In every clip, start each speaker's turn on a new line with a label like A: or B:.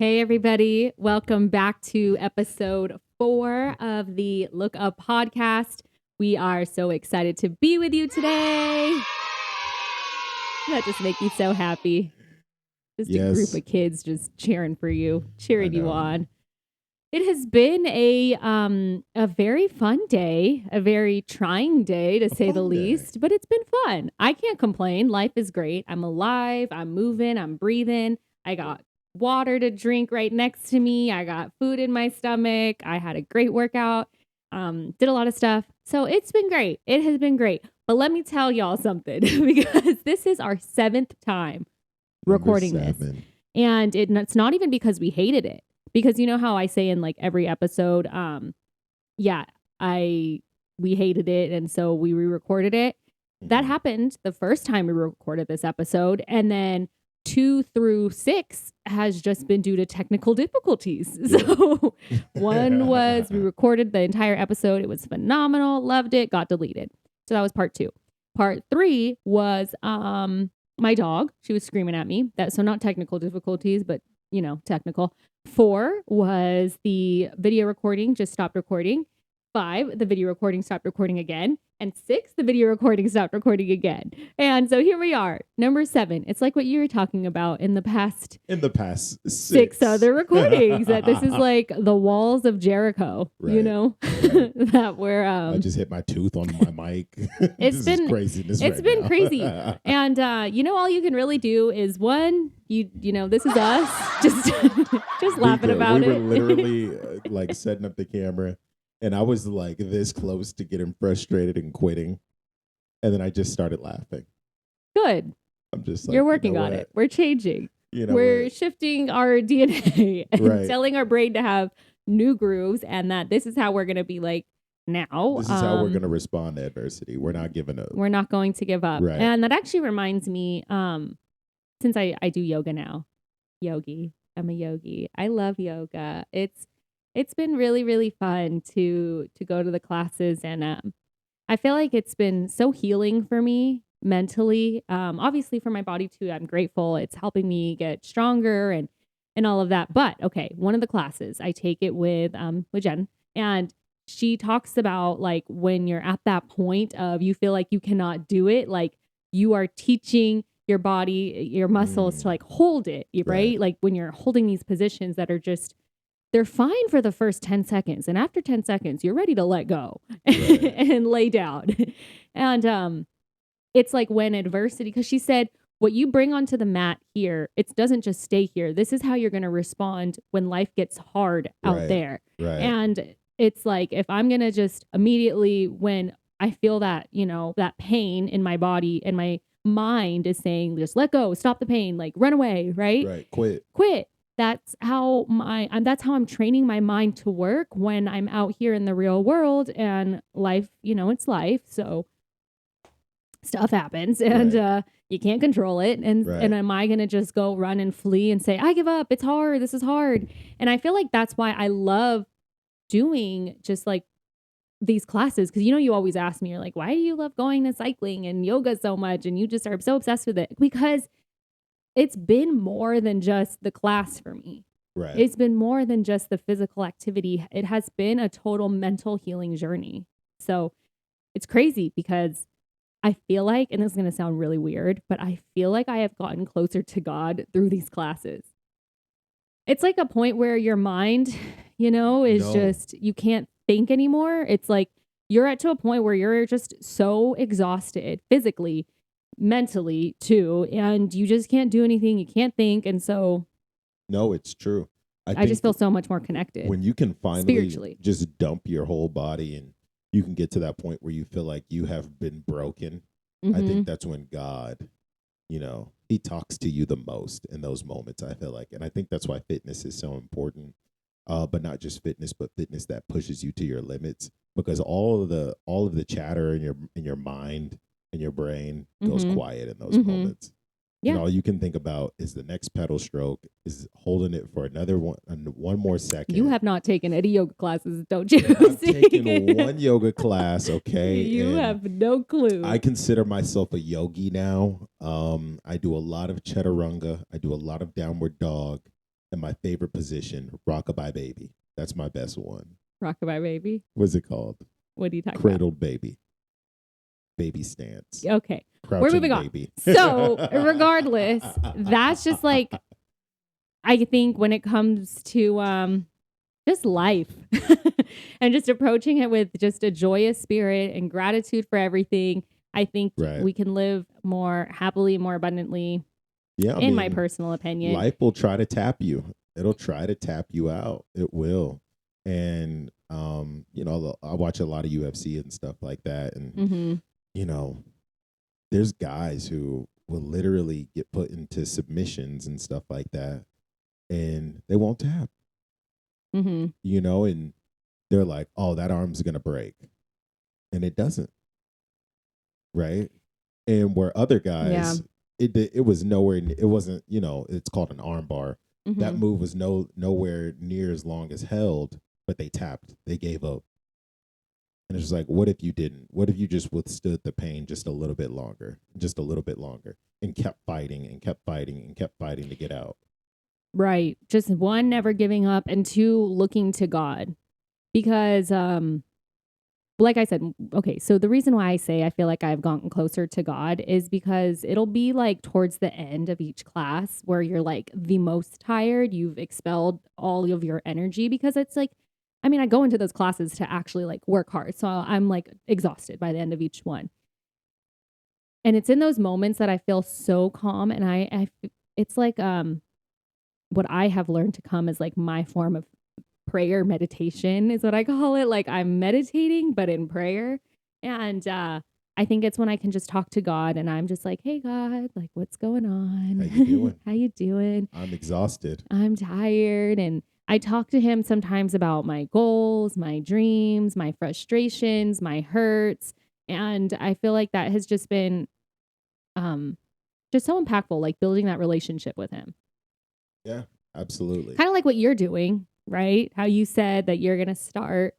A: Hey, everybody. Welcome back to episode 4 of the Look Up podcast. We are so excited to be with you today. That just makes me so happy. Just a group of kids just cheering for you, cheering you on. It has been a very fun day, a very trying day to say the least, but it's been fun. I can't complain. Life is great. I'm alive. I'm moving. I'm breathing. I got water to drink right next to me. I got food in my stomach. I had a great workout. Did a lot of stuff. So it's been great. It has been great. But let me tell y'all something because this is our 7th time recording this. And it's not even because we hated it. Because you know how I say in like every episode, we hated it and so we re-recorded it. That happened the first time we recorded this episode, and then 2 through 6 has just been due to technical difficulties. So one was we recorded the entire episode. It was phenomenal. Loved it. Got deleted. So that was part 2. Part 3 was my dog. She was screaming at me. So not technical difficulties, but technical. 4 was the video recording just stopped recording. 5, the video recording stopped recording again. And 6, the video recording stopped recording again. And so here we are, number 7. It's like what you were talking about in the past 6 other recordings. That this is like the Walls of Jericho, right. That where
B: I just hit my tooth on my mic.
A: It's been craziness. It's been crazy. And all you can really do is this is us just laughing about it.
B: We were literally like setting up the camera. And I was like this close to getting frustrated and quitting. And then I just started laughing.
A: Good.
B: I'm just like,
A: you're working on it. We're changing. We're shifting our DNA and telling our brain to have new grooves, and that this is how we're going to be like now.
B: This is how we're going to respond to adversity. We're not giving up.
A: We're not going to give up.
B: Right.
A: And that actually reminds me, since I do yoga now, I'm a yogi. I love yoga. It's been really, really fun to go to the classes, and I feel like it's been so healing for me mentally. Obviously for my body too, I'm grateful. It's helping me get stronger and all of that. But okay, one of the classes I take it with Jen, and she talks about like when you're at that point of you feel like you cannot do it, like you are teaching your body, your muscles to like hold it, right? Like when you're holding these positions that are just, they're fine for the first 10 seconds. And after 10 seconds, you're ready to let go and lay down. And it's like when adversity, because she said, what you bring onto the mat here, it doesn't just stay here. This is how you're going to respond when life gets hard out there.
B: Right.
A: And it's like, if I'm going to just immediately, when I feel that, that pain in my body and my mind is saying, just let go, stop the pain, like run away, right?
B: Right.
A: Quit. That's how I'm training my mind to work when I'm out here in the real world, and life, it's life. So stuff happens, and you can't control it. And am I going to just go run and flee and say, I give up. It's hard. This is hard. And I feel like that's why I love doing just like these classes. Cause you always ask me, you're like, why do you love going to cycling and yoga so much? And you just are so obsessed with it. Because it's been more than just the class for me.
B: Right.
A: It's been more than just the physical activity. It has been a total mental healing journey. So it's crazy because I feel like, and this is going to sound really weird, but I feel like I have gotten closer to God through these classes. It's like a point where your mind, just, you can't think anymore. It's like you're to a point where you're just so exhausted physically, mentally too, and you just can't do anything. You can't think. And so
B: no, it's true.
A: I just feel so much more connected
B: when you can finally
A: spiritually
B: just dump your whole body, and you can get to that point where you feel like you have been broken. I think that's when God, he talks to you the most in those moments, I feel like. And I think that's why fitness is so important. But not just fitness, but fitness that pushes you to your limits, because all of the chatter in your mind and your brain goes quiet in those moments. Yeah. And all you can think about is the next pedal stroke, is holding it for another one more second.
A: You have not taken any yoga classes, don't you?
B: I've taken one yoga class, okay?
A: You have no clue.
B: I consider myself a yogi now. I do a lot of chaturanga. I do a lot of downward dog. And my favorite position, Rockabye Baby. That's my best one.
A: Rockabye Baby.
B: What's it called?
A: What are you talking
B: Cradled Baby. Baby stance.
A: about? Okay.
B: Crouching
A: We're moving
B: baby.
A: on. So regardless, that's just like, I think when it comes to just life and just approaching it with just a joyous spirit and gratitude for everything, I think we can live more happily, more abundantly. Yeah, in my personal opinion.
B: Life will try to tap you. It'll try to tap you out. It will. And you know, I watch a lot of UFC and stuff like that. And you know, there's guys who will literally get put into submissions and stuff like that, and they won't tap. You know, and they're like, "Oh, that arm's gonna break," and it doesn't. Right? And where other guys, it was nowhere. It wasn't. You know, it's called an arm bar. That move was nowhere near as long as held, but they tapped. They gave up. And it's just like, what if you didn't? What if you just withstood the pain just a little bit longer, and kept fighting and kept fighting and kept fighting to get out?
A: Right. Just one, never giving up, and two, looking to God. Because, like I said, okay, so the reason why I say I feel like I've gotten closer to God is because it'll be like towards the end of each class where you're like the most tired, you've expelled all of your energy, because it's like, I mean, I go into those classes to actually like work hard. So I'm like exhausted by the end of each one. And it's in those moments that I feel so calm. And it's like, what I have learned to come as like my form of prayer meditation is what I call it. Like I'm meditating, but in prayer. And, I think it's when I can just talk to God and I'm just like, hey God, like what's going on?
B: How you doing?
A: How you doing?
B: I'm exhausted.
A: I'm tired. And I talk to him sometimes about my goals, my dreams, my frustrations, my hurts. And I feel like that has just been just so impactful, like building that relationship with him.
B: Yeah, absolutely.
A: Kind of like what you're doing, right? How you said that you're going to start.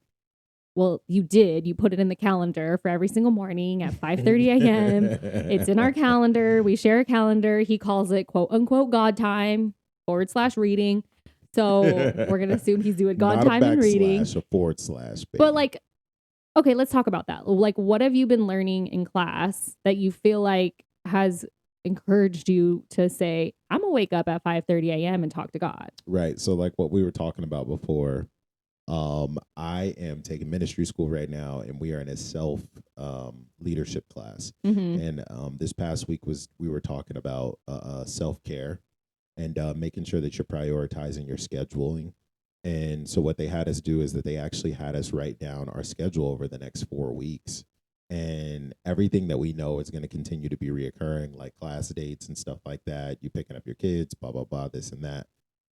A: Well, you did. You put it in the calendar for every single morning at 5:30 a.m. It's in our calendar. We share a calendar. He calls it quote unquote God time / reading. So we're going to assume he's doing God
B: Not
A: time
B: a
A: and reading.
B: / a /. Baby.
A: But like, okay, let's talk about that. Like, what have you been learning in class that you feel like has encouraged you to say, I'm going to wake up at 5:30 a.m. and talk to God?
B: Right. So like what we were talking about before, I am taking ministry school right now, and we are in a self leadership class. And this past week we were talking about self-care and making sure that you're prioritizing your scheduling. And so what they had us do is that they actually had us write down our schedule over the next 4 weeks, and everything that we know is going to continue to be reoccurring, like class dates and stuff like that. You picking up your kids, blah blah blah, this and that.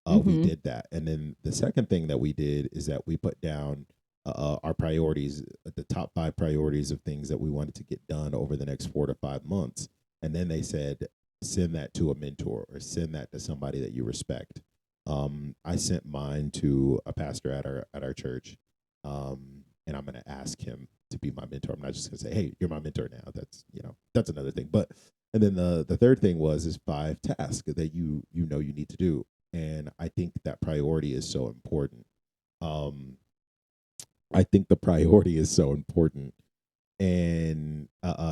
B: We did that. And then the second thing that we did is that we put down our priorities, the top 5 priorities of things that we wanted to get done over the next 4 to 5 months. And then they said, send that to a mentor or send that to somebody that you respect. I sent mine to a pastor at our church, and I'm going to ask him to be my mentor. I'm not just going to say, hey, you're my mentor now. That's another thing. But and then the third thing is 5 tasks that you need to do. And I think that priority is so important. I think the priority is so important. And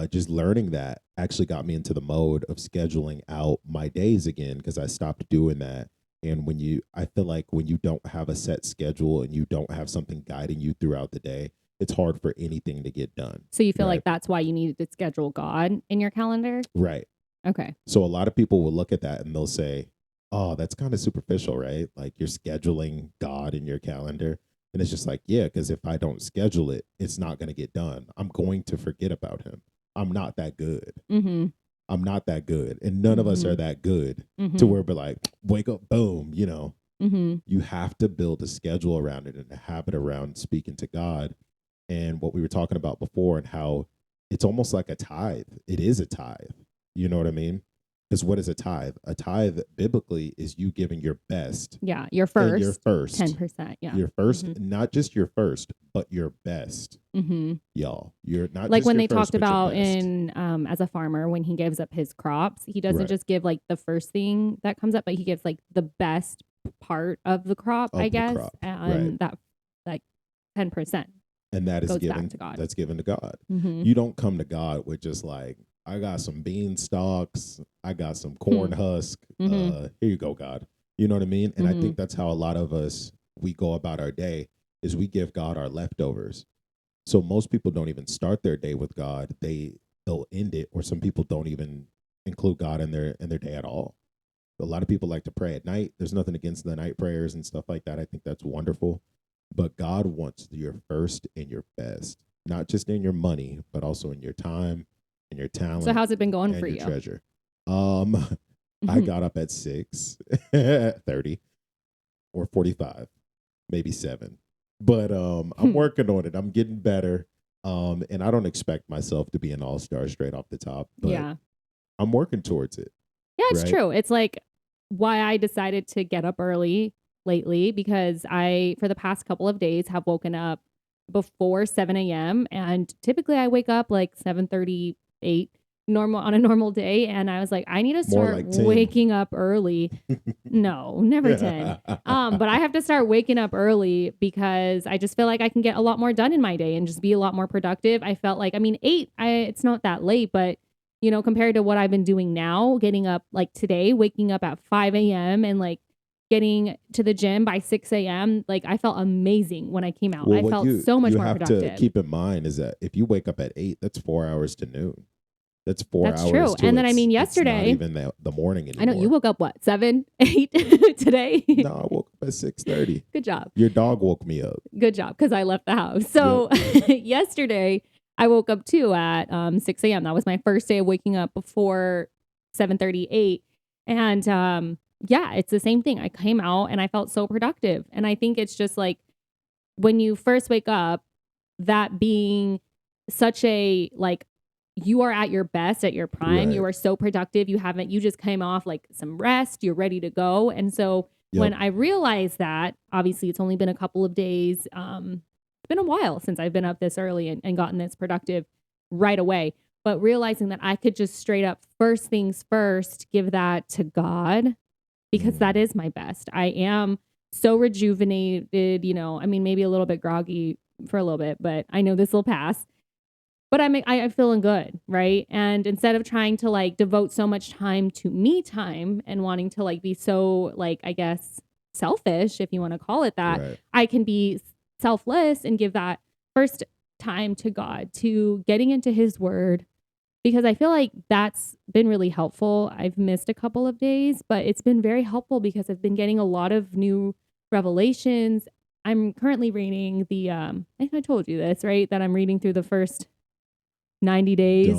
B: just learning that actually got me into the mode of scheduling out my days again, because I stopped doing that. And I feel like when you don't have a set schedule and you don't have something guiding you throughout the day, it's hard for anything to get done.
A: So you feel like that's why you needed to schedule God in your calendar?
B: Right.
A: Okay.
B: So a lot of people will look at that and they'll say, oh, that's kind of superficial, right? Like you're scheduling God in your calendar. And it's just like, yeah, because if I don't schedule it, it's not going to get done. I'm going to forget about him. I'm not that good. I'm not that good. And none of us are that good to where we're like, wake up, boom, You have to build a schedule around it and a habit around speaking to God. And what we were talking about before and how it's almost like a tithe. It is a tithe. You know what I mean? Because what is a tithe? A tithe biblically is you giving your best.
A: Yeah, your first.
B: And your first.
A: 10%. Yeah.
B: Your first, not just your first, but your best. Y'all. You're not
A: like
B: just
A: when
B: your
A: they
B: first,
A: talked about
B: your best.
A: in as a farmer, when he gives up his crops, he doesn't just give like the first thing that comes up, but he gives like the best part of the crop,
B: Of
A: I
B: the
A: guess,
B: crop,
A: and
B: right.
A: that like 10%
B: And that is
A: goes back
B: given
A: to God.
B: that's given to God.
A: Mm-hmm.
B: You don't come to God with just like, I got some bean stalks, I got some corn husk.
A: Mm-hmm.
B: Here you go, God. You know what I mean? And I
A: Mm-hmm.
B: think that's how a lot of us we go about our day is we give God our leftovers. So most people don't even start their day with God. They'll end it, or some people don't even include God in their day at all. A lot of people like to pray at night. There's nothing against the night prayers and stuff like that. I think that's wonderful. But God wants your first and your best, not just in your money, but also in your time and your talent
A: So how's it been going
B: and
A: for
B: your
A: you?
B: treasure. I got up at 6:30 or 45, maybe 7. But I'm working on it. I'm getting better. And I don't expect myself to be an all-star straight off the top, but
A: Yeah.
B: I'm working towards it.
A: Yeah, it's
B: Right?
A: true. It's like why I decided to get up early lately because I, for the past couple of days, have woken up before 7 a.m. And typically I wake up like 7:38 normal on a normal day. And I was like, I need to
B: More
A: start
B: like 10.
A: waking up early. No, never 10. But I have to start waking up early because I just feel like I can get a lot more done in my day and just be a lot more productive. I felt like, I mean, 8, it's not that late, but you know, compared to what I've been doing now, getting up like today, waking up at 5 a.m. and like getting to the gym by 6 a.m. Like I felt amazing when I came out.
B: Well,
A: I
B: what
A: felt so much
B: you
A: more
B: have to
A: productive.
B: keep in mind is that if you wake up at 8, that's 4 hours to noon. That's 4
A: That's
B: hours
A: true.
B: to
A: And then I mean,
B: it's not
A: yesterday,
B: even the morning
A: I know
B: anymore.
A: you woke up what, 7, 8 today?
B: No, I woke up at 6:30.
A: Good job.
B: Your dog woke me up.
A: Good job, because I left the house. So yesterday I woke up too at 6 a.m. That was my first day of waking up before 7:38. And yeah, it's the same thing. I came out and I felt so productive. And I think it's just like when you first wake up, that being such a like you are at your best at your prime.
B: Right.
A: You are so productive. You just came off like some rest. You're ready to go. And so when I realized that, obviously it's only been a couple of days. It's been a while since I've been up this early and gotten this productive right away. But realizing that I could just straight up first things first, give that to God because that is my best. I am so rejuvenated, you know, I mean, maybe a little bit groggy for a little bit, but I know this will pass. But I'm feeling good, right? And instead of trying to like devote so much time to me time and wanting to like be so like, I guess, selfish, if you want to call it that,
B: Right.
A: I can be selfless and give that first time to God, to getting into his word, because I feel like that's been really helpful. I've missed a couple of days, but it's been very helpful because I've been getting a lot of new revelations. I'm currently reading I think I told you this, right? That I'm reading through the first 90 days.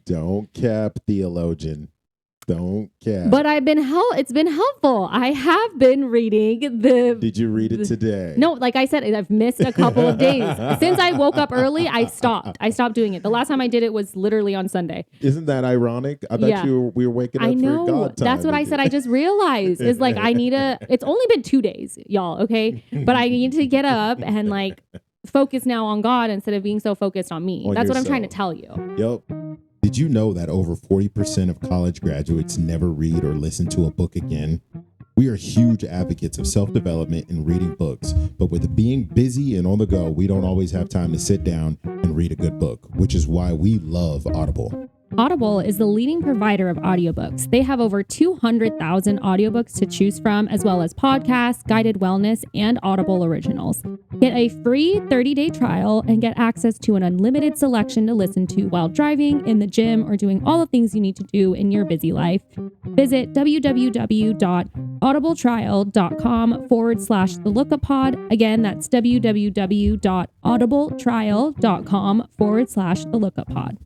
B: Don't cap, theologian. Don't cap.
A: But it's been helpful. I have been reading
B: Did you read it today?
A: No, like I said, I've missed a couple of days. Since I woke up early, I stopped doing it. The last time I did it was literally on Sunday.
B: Isn't that ironic? I thought we were waking up
A: I know.
B: for God time.
A: That's what I said. I just realized is like it's only been 2 days, y'all, okay? But I need to get up and like focus now on God instead of being so focused on me. That's what I'm trying to tell you.
B: Yep. Did you know that over 40% of college graduates never read or listen to a book again? We are huge advocates of self-development and reading books, but with being busy and on the go, we don't always have time to sit down and read a good book, which is why we love Audible.
A: Audible is the leading provider of audiobooks. They have over 200,000 audiobooks to choose from, as well as podcasts, guided wellness, and Audible originals. Get a free 30-day trial and get access to an unlimited selection to listen to while driving, in the gym, or doing all the things you need to do in your busy life. Visit www.audibletrial.com/thelookuppod. Again, that's www.audibletrial.com/thelookuppod.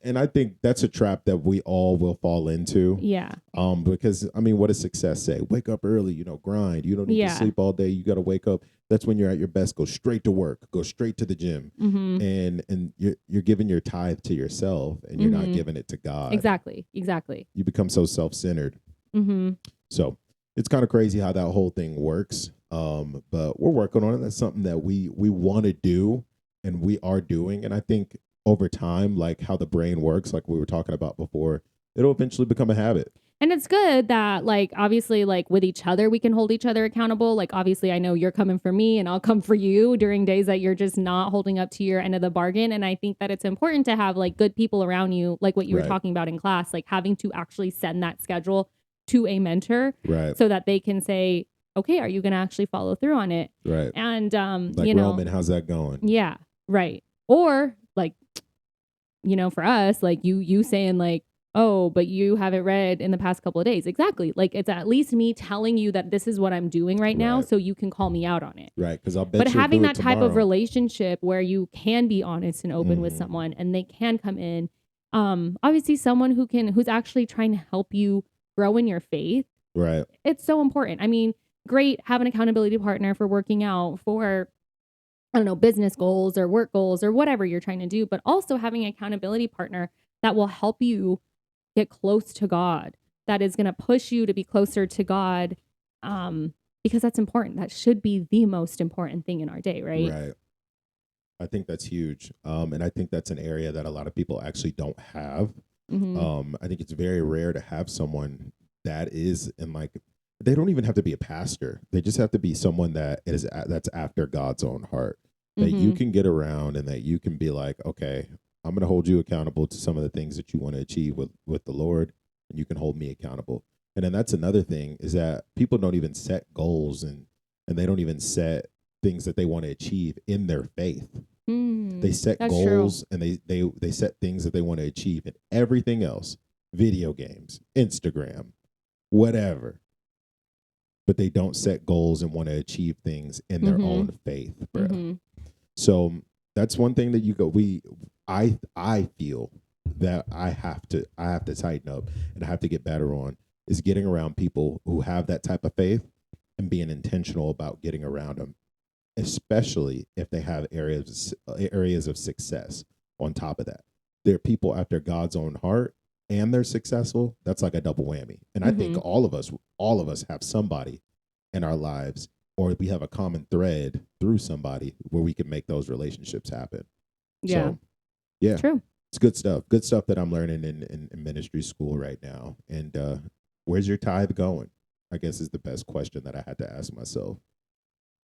B: And I think that's a trap that we all will fall into.
A: Yeah.
B: Because I mean, what does success say? Wake up early, grind. You don't need to sleep all day. You got to wake up. That's when you're at your best. Go straight to work. Go straight to the gym.
A: Mm-hmm.
B: And you're giving your tithe to yourself, and you're not giving it to God.
A: Exactly.
B: You become so self-centered.
A: Mm-hmm.
B: So it's kind of crazy how that whole thing works. But we're working on it. That's something that we want to do, and we are doing. And I think over time, like how the brain works, like we were talking about before, it'll eventually become a habit.
A: And it's good that, like, obviously, like, with each other, we can hold each other accountable. Like, obviously, I know you're coming for me and I'll come for you during days that you're just not holding up to your end of the bargain. And I think that it's important to have, like, good people around you, like what you were
B: Right.
A: talking about in class, like having to actually send that schedule to a mentor
B: Right.
A: so that they can say, okay, are you going to actually follow through on it?
B: Right.
A: And,
B: Like,
A: you know,
B: Roman, how's that going?
A: yeah, right. Or, like, you know, for us, like you saying, like, oh, but you haven't read in the past couple of days. Exactly. Like, it's at least me telling you that this is what I'm doing right now,
B: Right.
A: so you can call me out on it.
B: Right. Because I'll bet
A: But
B: you'll
A: having
B: do it
A: that type of
B: tomorrow.
A: relationship where you can be honest and open with someone and they can come in, obviously someone who's actually trying to help you grow in your faith.
B: Right.
A: It's so important. I mean, great, have an accountability partner for working out, for, I don't know, business goals or work goals or whatever you're trying to do, but also having an accountability partner that will help you get close to God, that is going to push you to be closer to God, because that's important. That should be the most important thing in our day, right?
B: Right. I think that's huge. And I think that's an area that a lot of people actually don't have. I think it's very rare to have someone that is in, like, they don't even have to be a pastor. They just have to be someone that's after God's own heart, that you can get around and that you can be like, okay, I'm going to hold you accountable to some of the things that you want to achieve with the Lord, and you can hold me accountable. And then that's another thing, is that people don't even set goals and they don't even set things that they want to achieve in their faith. They set goals and they set things that they want to achieve in everything else, video games, Instagram, whatever. But they don't set goals and want to achieve things in their own faith, bro. So that's one thing that I feel that I have to tighten up and I have to get better on, is getting around people who have that type of faith and being intentional about getting around them, especially if they have areas of success on top of that. They're people after God's own heart and they're successful. That's like a double whammy. And I think all of us have somebody in our lives, or we have a common thread through somebody where we can make those relationships happen.
A: Yeah.
B: So, yeah.
A: True.
B: It's good stuff. Good stuff that I'm learning in ministry school right now. And where's your tithe going? I guess is the best question that I had to ask myself.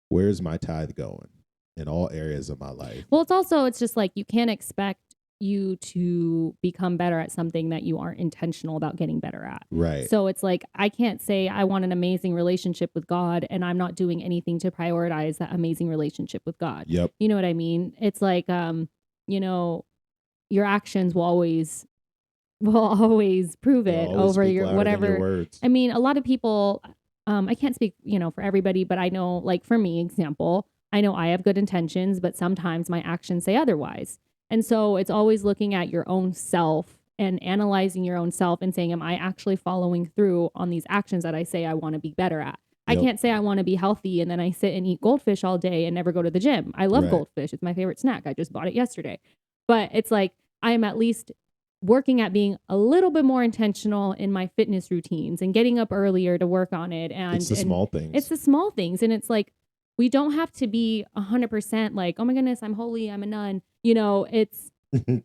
B: Where's my tithe going in all areas of my life?
A: Well, it's just like, you can't expect you to become better at something that you aren't intentional about getting better at.
B: Right.
A: So it's like, I can't say I want an amazing relationship with God and I'm not doing anything to prioritize that amazing relationship with God.
B: Yep.
A: You know what I mean? It's like, you know, your actions will always prove it over your whatever.
B: Your words.
A: I mean, a lot of people, I can't speak, for everybody, but I know, like, for me, example, I know I have good intentions, but sometimes my actions say otherwise. And so it's always looking at your own self and analyzing your own self and saying, am I actually following through on these actions that I say I want to be better at? I can't say I want to be healthy and then I sit and eat goldfish all day and never go to the gym. I love goldfish. It's my favorite snack. I just bought it yesterday. But it's like, I am at least working at being a little bit more intentional in my fitness routines and getting up earlier to work on it. And
B: it's the small things.
A: It's the small things. And it's like, we don't have to be 100% like, oh my goodness, I'm holy, I'm a nun. It's,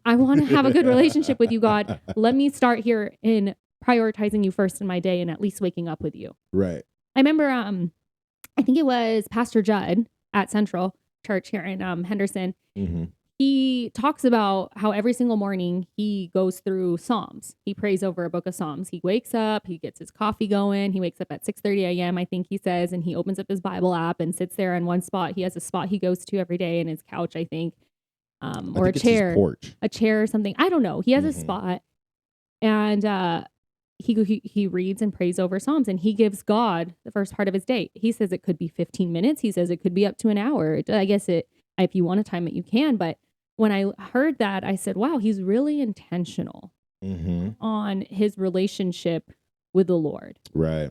A: I want to have a good relationship with you, God. Let me start here in prioritizing you first in my day and at least waking up with you.
B: Right.
A: I remember, I think it was Pastor Judd at Central Church here in Henderson. He talks about how every single morning he goes through Psalms. He prays over a book of Psalms. He wakes up, he gets his coffee going. He wakes up at 6:30 a.m., I think he says, and he opens up his Bible app and sits there in one spot. He has a spot he goes to every day in his couch, I think, or a chair, a chair or something. I don't know. He has a spot, and he reads and prays over Psalms, and he gives God the first part of his day. He says it could be 15 minutes. He says it could be up to an hour. I guess if you want to time it, you can, but when I heard that, I said, wow, he's really intentional on his relationship with the Lord.
B: Right.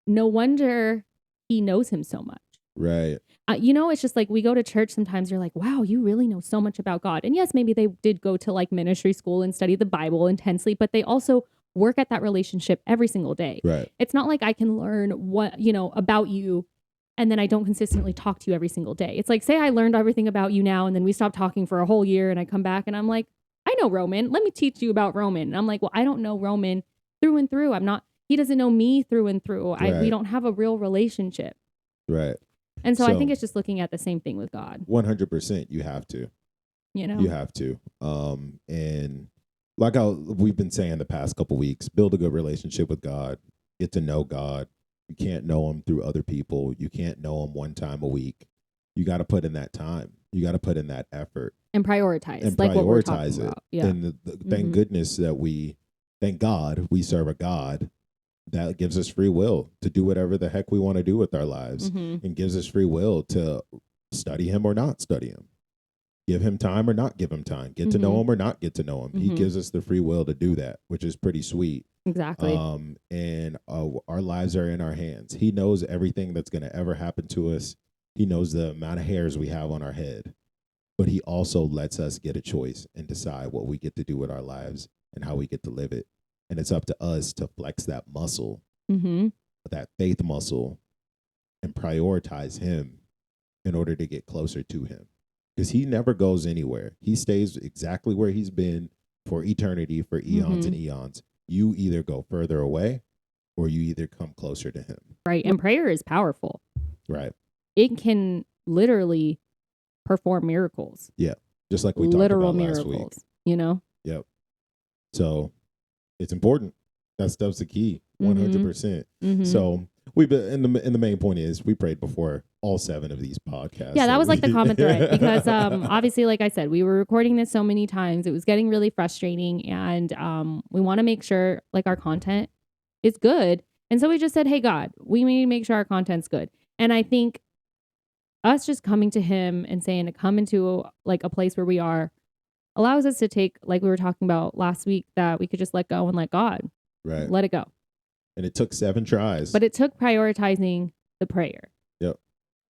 A: No wonder he knows him so much.
B: Right.
A: It's just like, we go to church sometimes, you're like, wow, you really know so much about God. And yes, maybe they did go to like ministry school and study the Bible intensely, but they also work at that relationship every single day.
B: Right.
A: It's not like I can learn about you and then I don't consistently talk to you every single day. It's like, say I learned everything about you now, and then we stop talking for a whole year, and I come back and I'm like, I know Roman. Let me teach you about Roman. And I'm like, well, I don't know Roman through and through. He doesn't know me through and through. We don't have a real relationship.
B: Right.
A: And so I think it's just looking at the same thing with God.
B: 100%. You have to. You have to. And like we've been saying the past couple weeks, build a good relationship with God. Get to know God. You can't know him through other people. You can't know him one time a week. You got to put in that time. You got to put in that effort.
A: And prioritize.
B: And
A: like
B: prioritize
A: what we're talking about. Yeah.
B: And thank goodness that thank God we serve a God that gives us free will to do whatever the heck we want to do with our lives, and gives us free will to study him or not study him, give him time or not give him time, get to know him or not get to know him. He gives us the free will to do that, which is pretty sweet.
A: Exactly.
B: And our lives are in our hands. He knows everything that's going to ever happen to us. He knows the amount of hairs we have on our head, but he also lets us get a choice and decide what we get to do with our lives and how we get to live it. And it's up to us to flex that muscle, that faith muscle, and prioritize him in order to get closer to him. Because he never goes anywhere. He stays exactly where he's been for eternity, for eons and eons. You either go further away or you either come closer to him.
A: Right. And prayer is powerful.
B: Right.
A: It can literally perform miracles.
B: Yeah. Just like we talked about last week. Yep. So it's important. That's the key. 100%. So we've been, and the main point is we prayed before all 7 of these podcasts.
A: Yeah, that was like the common thread because obviously, like I said, we were recording this so many times. It was getting really frustrating, and we want to make sure like our content is good. And so we just said, hey, God, we need to make sure our content's good. And I think us just coming to him and saying to come into like a place where we are allows us to take, like we were talking about last week, that we could just let go and let God.
B: Right.
A: Let it go.
B: And it took 7 tries.
A: But it took prioritizing the prayer.
B: Yep.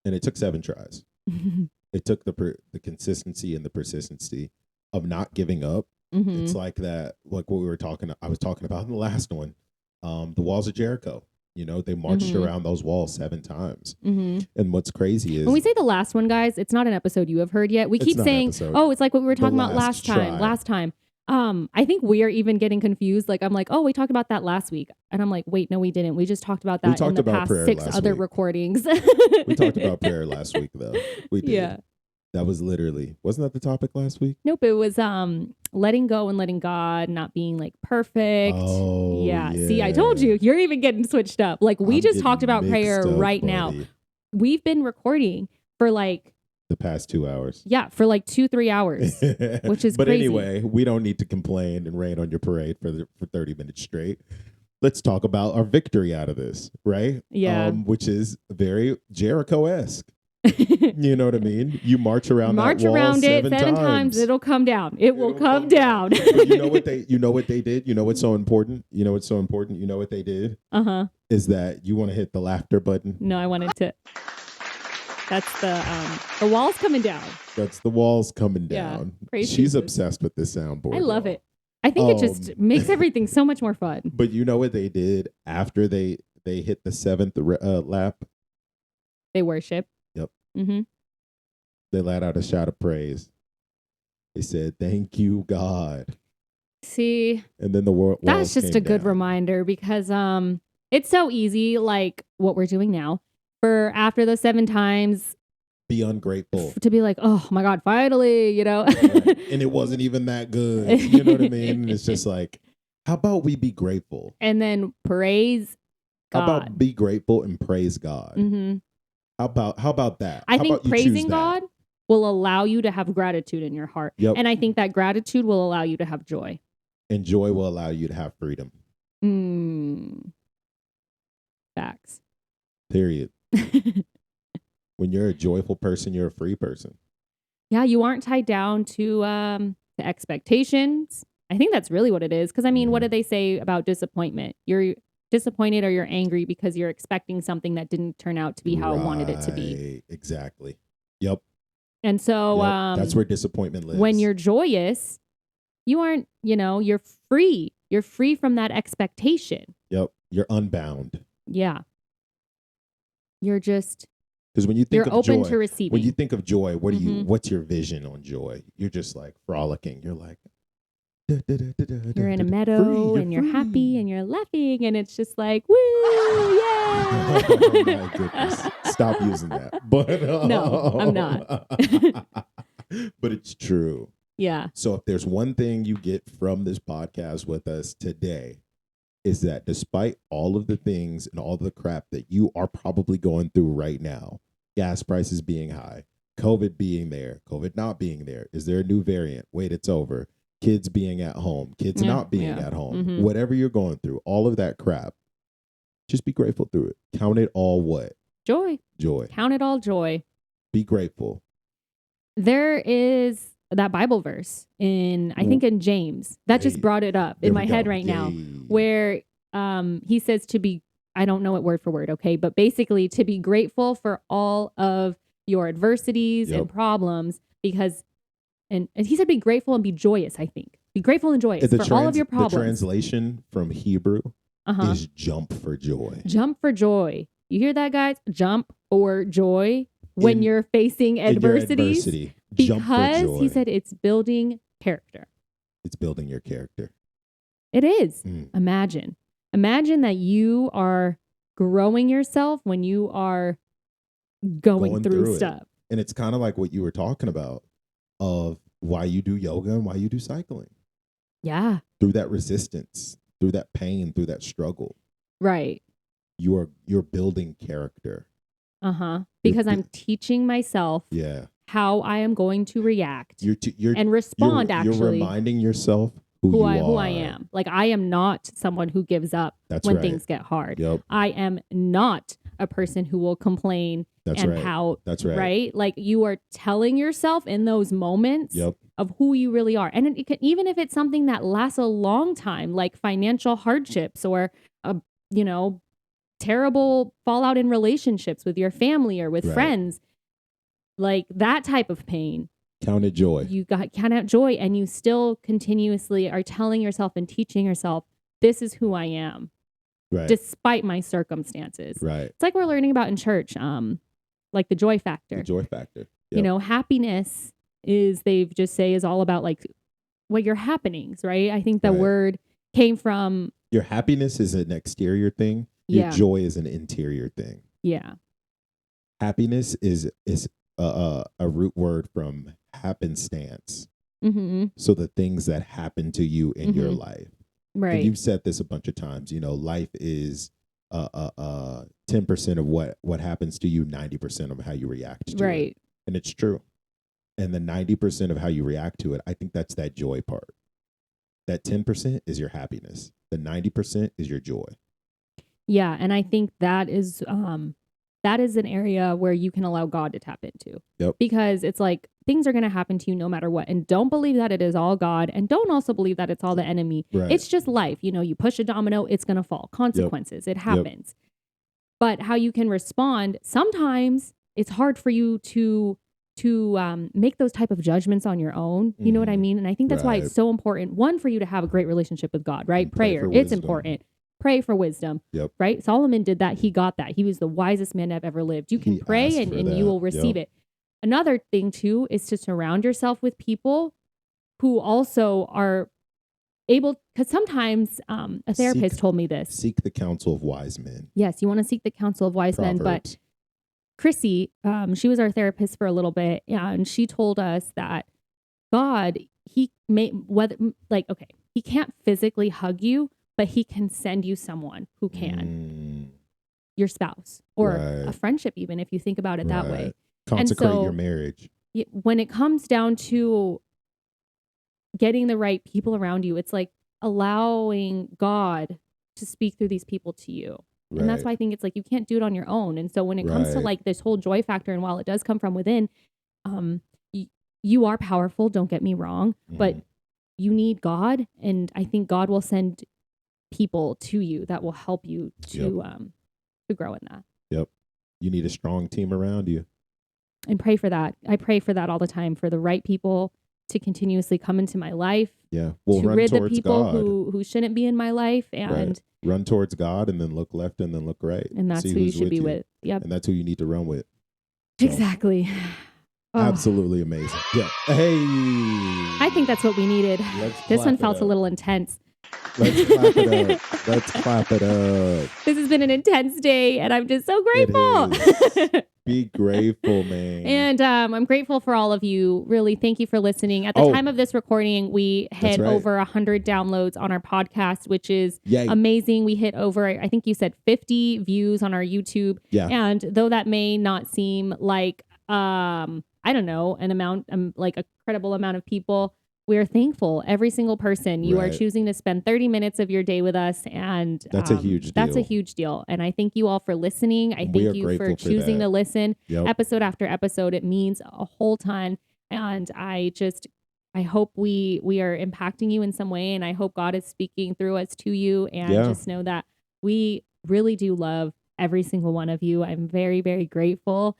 B: And it took 7 tries. It took the consistency and the persistency of not giving up. It's like that, like what I was talking about in the last one, the Walls of Jericho. They marched around those walls 7 times. And what's crazy is,
A: when we say the last one, guys, it's not an episode you have heard yet. We keep saying, oh, it's like what we were talking about last time. I think we are even getting confused. Like, I'm like, oh, we talked about that last week. And I'm like, wait, no, we didn't. We just talked about that in the past 6 other recordings.
B: We talked about prayer last week, though. We did. Yeah. That was literally, wasn't that the topic last week?
A: Nope. It was letting go and letting God, not being like perfect.
B: Oh, yeah.
A: See, I told you, you're even getting switched up. Like we just talked about prayer right now. We've been recording for like
B: the past 2 hours.
A: Yeah, for like 2-3 hours, which is
B: but
A: crazy.
B: Anyway, we don't need to complain and rain on your parade for 30 minutes straight. Let's talk about our victory out of this, right?
A: Yeah.
B: Which is very Jericho-esque. You know what I mean? You march around that wall seven times.
A: It'll come down. It'll come down.
B: But you know what they did? You know what's so important? You know what they did? Is that you want to hit the laughter button?
A: No, I wanted to. That's the walls coming down.
B: That's the walls coming down.
A: Yeah,
B: she's obsessed with this soundboard.
A: I love it. I think it just makes everything so much more fun.
B: But you know what they did after they hit the 7th lap?
A: They worship.
B: Yep.
A: Mm-hmm.
B: They let out a shout of praise. They said, "Thank you, God."
A: See,
B: and then the walls
A: that's just a good
B: down.
A: reminder because it's so easy, like what we're doing now. For after the 7 times,
B: be ungrateful.
A: To be like, oh my God, finally,
B: Right. And it wasn't even that good. You know what I mean? And it's just like, how about we be grateful?
A: And then praise God.
B: How about be grateful and praise God?
A: Mm-hmm.
B: How about that?
A: I think praising God will allow you to have gratitude in your heart.
B: Yep.
A: And I think that gratitude will allow you to have joy.
B: And joy will allow you to have freedom.
A: Facts.
B: Period. When you're a joyful person, you're a free person.
A: Yeah, you aren't tied down to the expectations. I think that's really what it is. Because, I mean, what do they say about disappointment? You're disappointed or you're angry because you're expecting something that didn't turn out to be how I wanted it to be.
B: Exactly. Yep.
A: And so
B: that's where disappointment lives.
A: When you're joyous, you aren't, you're free. You're free from that expectation.
B: Yep. You're unbound.
A: Yeah. You're just...
B: Because when you think of
A: open
B: joy,
A: to receiving.
B: When you think of joy, what's your vision on joy? You're just like frolicking. You're like,
A: you're in a meadow and you're happy and you're laughing and it's just like, woo, yeah.
B: Oh my goodness. Stop using that. But
A: No, I'm not.
B: But it's true.
A: Yeah.
B: So if there's one thing you get from this podcast with us today, is that despite all of the things and all the crap that you are probably going through right now, gas prices being high, COVID being there, COVID not being there, is there a new variant? Wait, it's over. Kids being at home, kids not being at home, whatever you're going through, all of that crap, just be grateful through it. Count it all what?
A: Joy.
B: Joy.
A: Count it all joy.
B: Be grateful.
A: There is that Bible verse I think in James, that just brought it up in my head right now, where he says to be, I don't know it word for word, okay, but basically to be grateful for all of your adversities and problems, because, and he said be grateful and be joyous, I think. Be grateful and joyous for all of your problems.
B: The translation from Hebrew is jump for joy.
A: Jump for joy. You hear that, guys? Jump for joy when you're facing adversities. Because he said it's building character.
B: It's building your character.
A: It is. Imagine that you are growing yourself when you are going through stuff.
B: And it's kind of like what you were talking about of why you do yoga and why you do cycling.
A: Yeah.
B: Through that resistance, through that pain, through that struggle.
A: Right.
B: You're building character.
A: Because I'm teaching myself how I am going to react and respond. You're
B: reminding yourself who
A: I am. Like, I am not someone who gives up when things get hard.
B: Yep.
A: I am not a person who will complain pout.
B: That's right.
A: Right? Like, you are telling yourself in those moments of who you really are. And it can, even if it's something that lasts a long time, like financial hardships or, terrible fallout in relationships with your family or with friends, like that type of pain.
B: Count it joy.
A: You count out joy, and you still continuously are telling yourself and teaching yourself, this is who I am, despite my circumstances.
B: Right.
A: It's like we're learning about in church, like the joy factor.
B: The joy factor.
A: Yep. Happiness is all about like what your happenings, right? I think the word came from.
B: Your happiness is an exterior thing. Your joy is an interior thing.
A: Yeah.
B: Happiness is a root word from happenstance. So the things that happen to you in your life.
A: Right.
B: And you've said this a bunch of times, life is 10% of what happens to you, 90% of how you react to it. And it's true. And the 90% of how you react to it, I think that's that joy part. That 10% is your happiness. The 90% is your joy.
A: Yeah, and I think that is an area where you can allow God to tap into.
B: Yep.
A: Because it's like things are going to happen to you no matter what. And don't believe that it is all God. And don't also believe that it's all the enemy.
B: Right.
A: It's just life. You push a domino, it's going to fall. Consequences. It happens. But how you can respond, sometimes it's hard for you to make those type of judgments on your own. You know what I mean? And I think that's why it's so important. One, for you to have a great relationship with God, right? Prayer. It's important. Pray for wisdom, right? Solomon did that. He got that. He was the wisest man I've ever lived. You can pray and you will receive it. Another thing too is to surround yourself with people who also are able, because sometimes a therapist told me this.
B: Seek the counsel of wise men.
A: Yes, you want to seek the counsel of wise men. But Chrissy, she was our therapist for a little bit, and she told us that God, he can't physically hug you, but he can send you someone who can. Your spouse or a friendship, even if you think about it that way.
B: Consecrate your marriage.
A: When it comes down to getting the right people around you, it's like allowing God to speak through these people to you. And that's why I think it's like you can't do it on your own. And so when it comes to like this whole joy factor, and while it does come from within, you are powerful, don't get me wrong, but you need God. And I think God will send people to you that will help you to grow in that.
B: Yep. You need a strong team around you.
A: And pray for that. I pray for that all the time, for the right people to continuously come into my life.
B: Yeah.
A: Well, to rid the people who shouldn't be in my life, and
B: run towards God, and then look left and then look right.
A: And that's who you should be with. Yep.
B: And that's who you need to run with.
A: So. Exactly. Oh,
B: Absolutely amazing. Yeah. Hey.
A: I think that's what we needed.
B: Let's
A: This one
B: clap it
A: felt a
B: up.
A: little intense.
B: Let's clap it up. Let's clap it up.
A: This has been an intense day, and I'm just so
B: It
A: grateful.
B: is. Be grateful, man.
A: And I'm grateful for all of you. Really, thank you for listening. At the time of this recording, we hit over 100 downloads on our podcast, which is amazing. We hit over, I think you said 50 views on our YouTube.
B: Yeah.
A: And though that may not seem like, I don't know, an amount, like a credible amount of people, we're thankful. Every single person, you are choosing to spend 30 minutes of your day with us. And
B: that's a huge deal.
A: That's a huge deal. And I thank you all for listening. I thank you for choosing to listen episode after episode. It means a whole ton. And I hope we are impacting you in some way. And I hope God is speaking through us to you. And just know that we really do love every single one of you. I'm very, very grateful.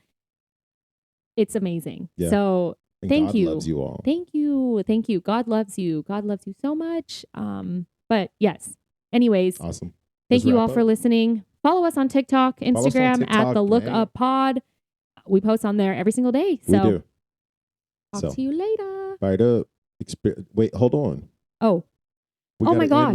A: It's amazing. Yeah. So thank you. God loves you all. Thank you. Thank you. God loves you. God loves you so much. But yes. Anyways.
B: Awesome.
A: Thank you all for listening. Follow us on TikTok, Instagram at the Look Up Pod. We post on there every single day. So
B: we do.
A: Talk to you later.
B: Fired up. Wait, hold on.
A: Oh my gosh.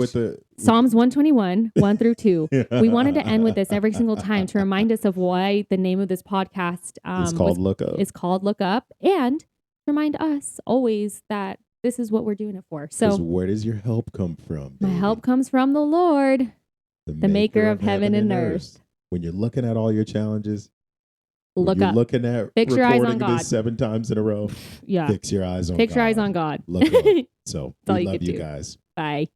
A: Psalms 121, 1 through 2. We wanted to end with this every single time to remind us of why the name of this podcast
B: is called Look Up.
A: It's called Look Up. And remind us always that this is what we're doing it for. So
B: where does your help come from?
A: Baby? My help comes from the Lord, the maker of heaven and earth.
B: When you're looking at all your challenges,
A: look up.
B: Looking at
A: fix your eyes on God.
B: This 7 times in a row.
A: Yeah.
B: Fix your eyes on God.
A: Fix your eyes on God.
B: Look up. So we love you guys.
A: Bye.